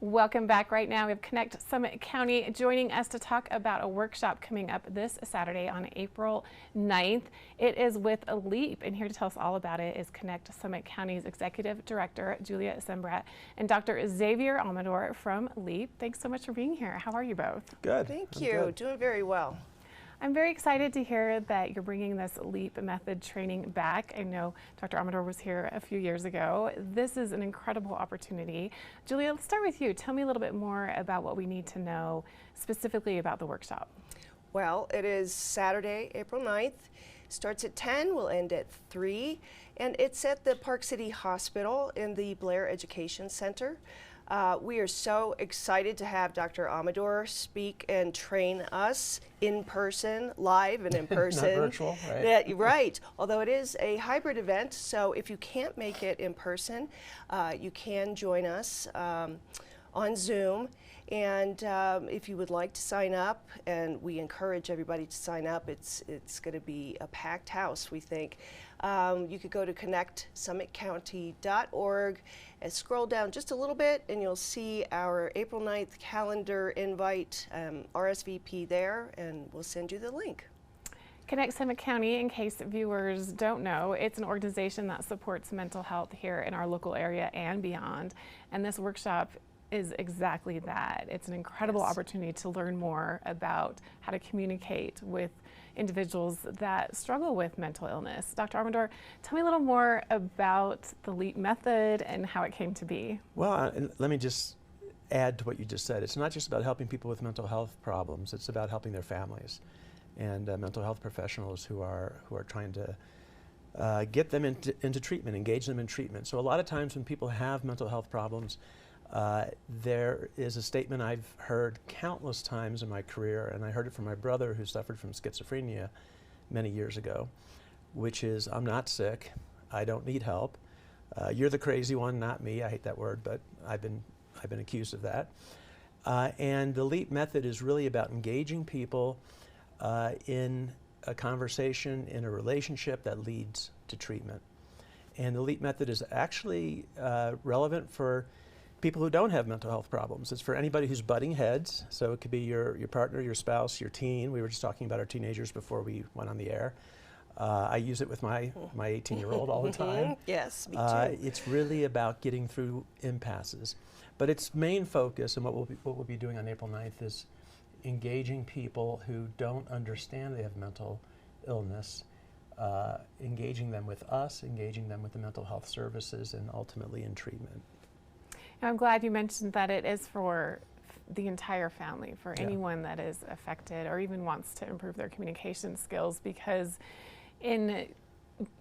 Welcome back. Right now we have Connect Summit County joining us to talk about a workshop coming up this Saturday on April 9th. It is with LEAP, and here to tell us all about it is Connect Summit County's Executive Director, Julya Sembrat, and Dr. Xavier Amador from LEAP. Thanks so much for being here. How are you both? Good. Thank you. Doing very well. I'm very excited to hear that you're bringing this LEAP method training back. I know Dr. Amador was here a few years ago. This is an incredible opportunity. Julya, let's start with you. Tell me a little bit more about what we need to know specifically about the workshop. Well, it is Saturday, April 9th. Starts at 10, will end at 3, and it's at the Park City Hospital in the Blair Education Center. We are so excited to have Dr. Amador speak and train us in person, live and in person. Not virtual, right? Right, although it is a hybrid event, so if you can't make it in person, you can join us on Zoom. And if you would like to sign up, and we encourage everybody to sign up, it's going to be a packed house, we think. You could go to connectsummitcounty.org and scroll down just a little bit, and you'll see our April 9th calendar invite, RSVP there, and we'll send you the link. Connect Summit County, in case viewers don't know, it's an organization that supports mental health here in our local area and beyond. And this workshop is exactly that. It's an incredible opportunity to learn more about how to communicate with individuals that struggle with mental illness. Dr. Amador, tell me a little more about the LEAP method and how it came to be. Well, let me just add to what you just said. It's not just about helping people with mental health problems. It's about helping their families and mental health professionals who are trying to get them into treatment, engage them in treatment. So a lot of times when people have mental health problems, there is a statement I've heard countless times in my career, and I heard it from my brother who suffered from schizophrenia many years ago, which is, I'm not sick, I don't need help. You're the crazy one, not me. I hate that word, but I've been accused of that. And the LEAP method is really about engaging people in a conversation, in a relationship that leads to treatment. And the LEAP method is actually relevant for people who don't have mental health problems. It's for anybody who's butting heads. So it could be your partner, your spouse, your teen. We were just talking about our teenagers before we went on the air. I use it with my 18-year-old all the time. Yes, me too. It's really about getting through impasses. But its main focus, and what we'll be doing on April 9th, is engaging people who don't understand they have mental illness, engaging them with us, engaging them with the mental health services, and ultimately in treatment. I'm glad you mentioned that it is for the entire family, for anyone that is affected or even wants to improve their communication skills, because in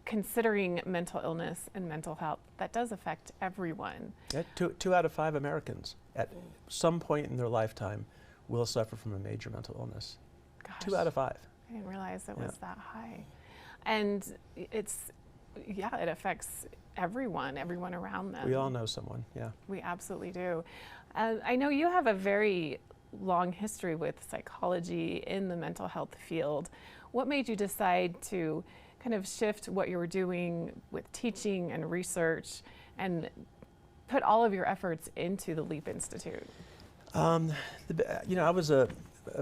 considering mental illness and mental health, that does affect everyone. Yeah, two out of 5 Americans at some point in their lifetime will suffer from a major mental illness. Gosh, 2 out of 5. I didn't realize it was that high. And it affects everyone around them. We all know someone, yeah. We absolutely do. I know you have a very long history with psychology in the mental health field. What made you decide to kind of shift what you were doing with teaching and research and put all of your efforts into the LEAP Institute? I was a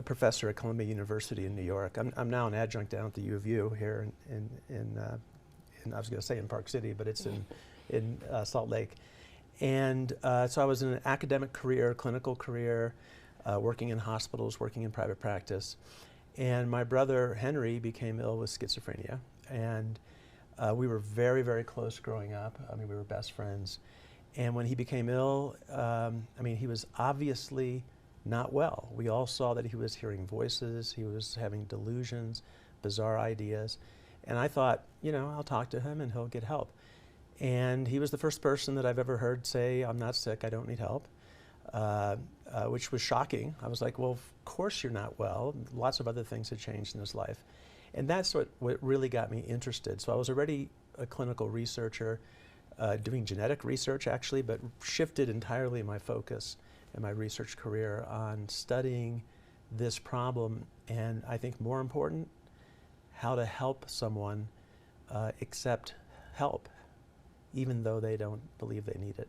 professor at Columbia University in New York. I'm now an adjunct down at the U of U here in I was going to say in Park City, but it's in Salt Lake. And so I was in an academic career, clinical career, working in hospitals, working in private practice. And my brother Henry became ill with schizophrenia. And we were very, very close growing up. I mean, we were best friends. And when he became ill, he was obviously not well. We all saw that he was hearing voices, he was having delusions, bizarre ideas. And I thought, I'll talk to him and he'll get help. And he was the first person that I've ever heard say, I'm not sick, I don't need help, which was shocking. I was like, well, of course you're not well. Lots of other things had changed in his life. And that's what really got me interested. So I was already a clinical researcher, doing genetic research actually, but shifted entirely my focus in my research career on studying this problem, and I think more important, how to help someone accept help, even though they don't believe they need it.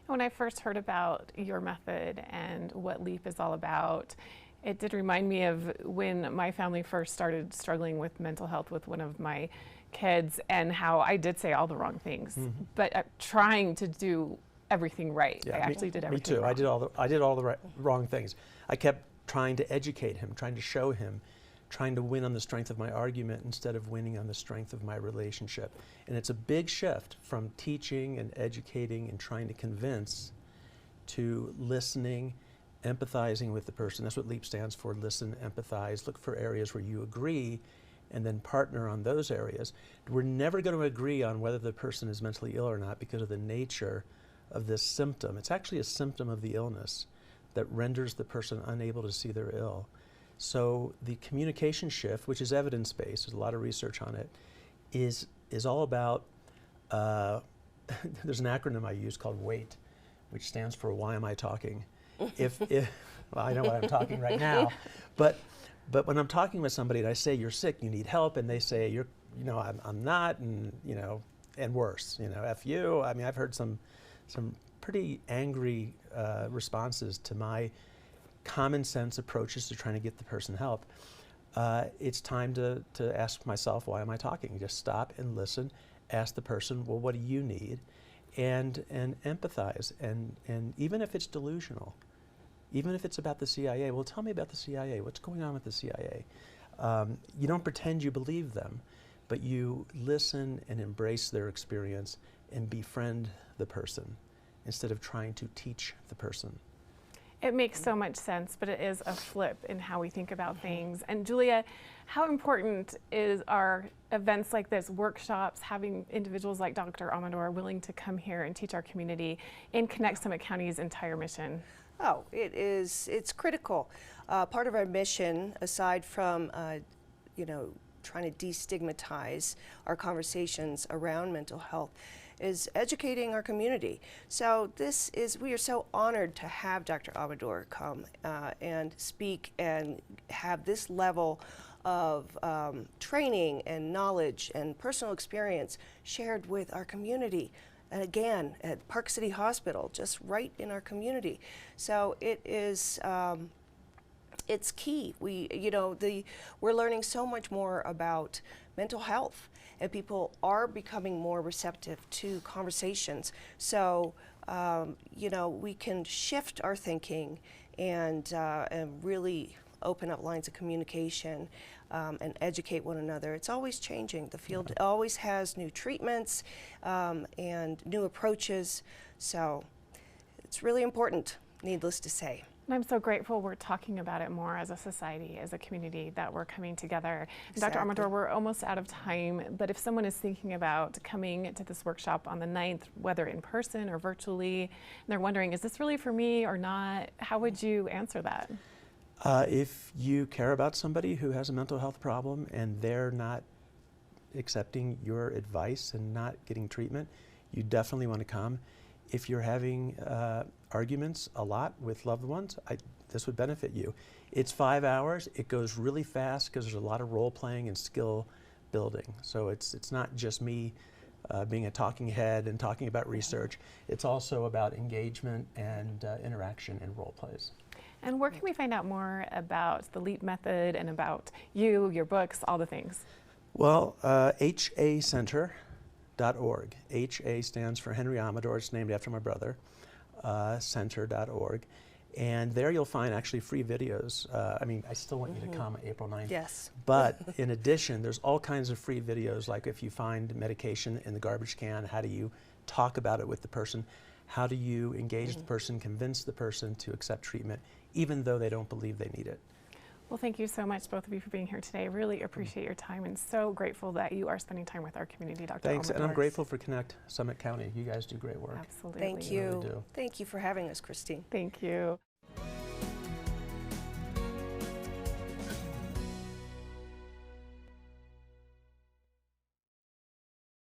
When I first heard about your method and what LEAP is all about, it did remind me of when my family first started struggling with mental health with one of my kids, and how I did say all the wrong things, but trying to do everything right. Yeah, I actually did everything Me too. wrong. I did all the wrong things. I kept trying to educate him, trying to show him, trying to win on the strength of my argument instead of winning on the strength of my relationship. And it's a big shift from teaching and educating and trying to convince to listening, empathizing with the person. That's what LEAP stands for: listen, empathize, look for areas where you agree, and then partner on those areas. We're never going to agree on whether the person is mentally ill or not because of the nature of this symptom. It's actually a symptom of the illness that renders the person unable to see they're ill. So the communication shift, which is evidence-based, there's a lot of research on it, is all about, there's an acronym I use called WAIT, which stands for why am I talking? If well, I know why I'm talking right now, but when I'm talking with somebody and I say you're sick, you need help, and they say I'm not, and and worse, F you. I mean, I've heard some pretty angry responses to my common sense approaches to trying to get the person help. It's time to ask myself, why am I talking? Just stop and listen, ask the person, well, what do you need? And empathize, and even if it's delusional, even if it's about the CIA, well, tell me about the CIA. What's going on with the CIA? You don't pretend you believe them, but you listen and embrace their experience and befriend the person instead of trying to teach the person. It makes so much sense, but it is a flip in how we think about things. And Julia, how important are events like this, workshops, having individuals like Dr. Amador willing to come here and teach our community and connect Summit County's entire mission? Oh, it's critical. Part of our mission, aside from, trying to destigmatize our conversations around mental health, is educating our community. So we are so honored to have Dr. Amador come and speak and have this level of training and knowledge and personal experience shared with our community. And again, at Park City Hospital, just right in our community. So it is, it's key. We're learning so much more about mental health, and people are becoming more receptive to conversations. So, we can shift our thinking and really open up lines of communication and educate one another. It's always changing. The field always has new treatments and new approaches. So it's really important, needless to say. And I'm so grateful we're talking about it more as a society, as a community, that we're coming together. Exactly. Dr. Amador, we're almost out of time, but if someone is thinking about coming to this workshop on the 9th, whether in person or virtually, and they're wondering, is this really for me or not, how would you answer that? If you care about somebody who has a mental health problem and they're not accepting your advice and not getting treatment, you definitely want to come. If you're having arguments a lot with loved ones, this would benefit you. It's 5 hours. It goes really fast because there's a lot of role playing and skill building. So it's not just me being a talking head and talking about research. It's also about engagement and interaction and role plays. And where can we find out more about the LEAP method and about you, your books, all the things? Well, HACenter.org. HA stands for Henry Amador. It's named after my brother. Center.org. And there you'll find actually free videos. I still want you to come April 9th. Yes. But in addition, there's all kinds of free videos, like if you find medication in the garbage can, how do you talk about it with the person? How do you engage the person, convince the person to accept treatment, even though they don't believe they need it? Well, thank you so much, both of you, for being here today. Really appreciate your time, and so grateful that you are spending time with our community, Dr. Thanks, Amador. and I'm grateful for Connect Summit County. You guys do great work. Absolutely. Thank You you. really do. Thank you for having us, Christine. Thank you.